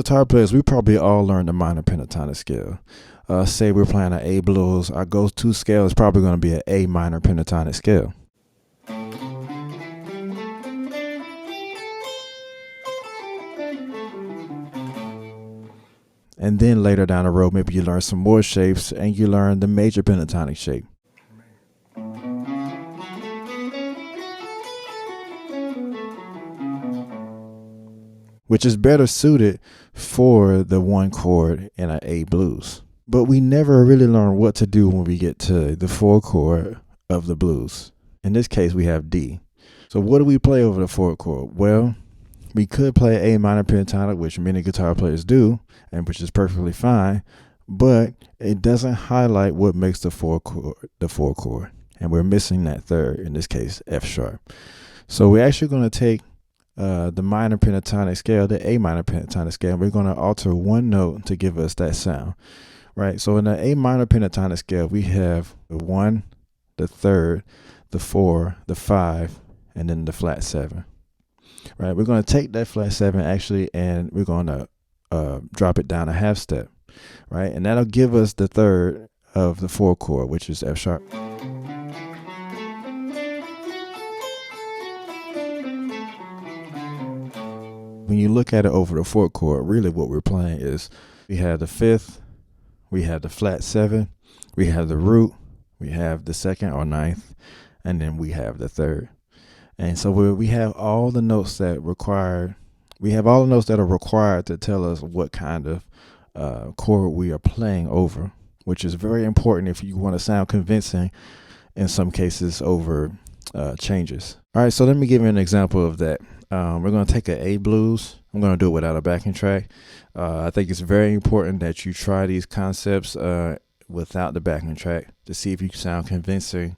guitar players, we probably all learned the minor pentatonic scale. Say we're playing an A blues, our go-to scale is probably going to be an A minor pentatonic scale. And then later down the road, maybe you learn some more shapes and you learn the major pentatonic shape. Which is better suited for the one chord in an A blues. But we never really learn what to do when we get to the 4 chord of the blues. In this case, we have D. So what do we play over the 4 chord? Well, we could play A minor pentatonic, which many guitar players do, and which is perfectly fine, but it doesn't highlight what makes the 4 chord. And we're missing that third, in this case, F sharp. So we're actually going to take the minor pentatonic scale, the A minor pentatonic scale, and we're going to alter one note to give us that sound. Right, so in the A minor pentatonic scale, we have the 1, the 3rd, the 4, the 5, and then the flat 7. Right, we're going to take that flat 7 actually, and we're going to drop it down a half step. Right, and that'll give us the 3rd of the 4 chord, which is F sharp. When you look at it over the 4 chord, really what we're playing is we have the 5th, we have the flat 7, we have the root, we have the 2nd or 9th, and then we have the 3rd. And so we have all the notes that are required to tell us what kind of chord we are playing over, which is very important if you want to sound convincing in some cases over changes. All right, so let me give you an example of that. We're going to take an A blues. I'm going to do it without a backing track. I think it's very important that you try these concepts without the backing track to see if you sound convincing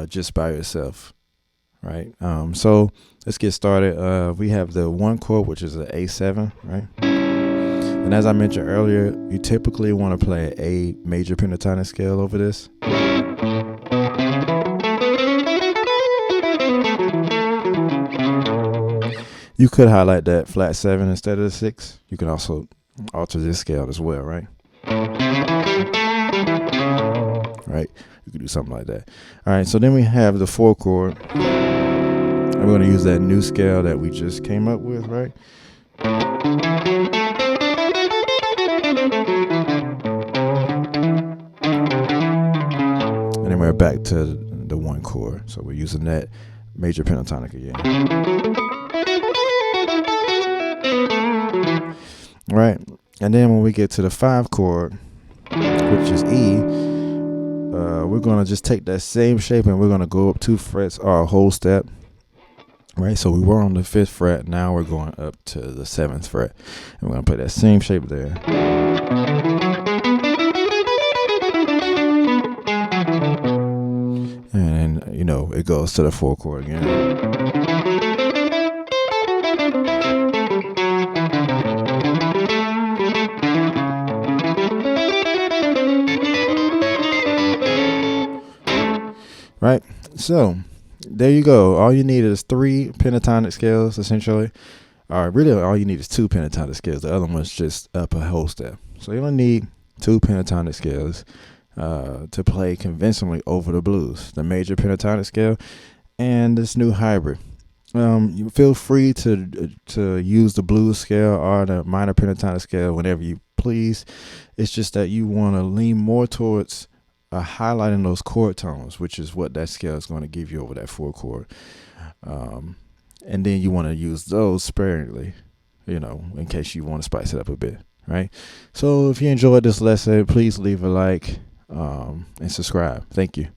just by yourself. Right. So let's get started. We have the 1 chord, which is an A7, right? And as I mentioned earlier, you typically want to play an A major pentatonic scale over this. You could highlight that flat 7 instead of the 6. You can also alter this scale as well, right? Right, you could do something like that. All right, so then we have the 4 chord. I'm going to use that new scale that we just came up with, right? And then we're back to the 1 chord. So we're using that major pentatonic again. Right, and then when we get to the 5 chord, which is E, we're going to just take that same shape and we're going to go up 2 frets or a whole step. Right, so we were on the 5th fret, now we're going up to the 7th fret. And we're going to put that same shape there. And, you know, it goes to the 4 chord again. Right, so there you go. All you need is 3 pentatonic scales, essentially. Or really, all you need is 2 pentatonic scales. The other one's just up a whole step. So you only need 2 pentatonic scales to play convincingly over the blues, the major pentatonic scale and this new hybrid. You feel free to use the blues scale or the minor pentatonic scale whenever you please. It's just that you want to lean more towards highlighting those chord tones, which is what that scale is going to give you over that 4 chord. And then you want to use those sparingly, you know, in case you want to spice it up a bit, right? So if you enjoyed this lesson, please leave a like and subscribe. Thank you.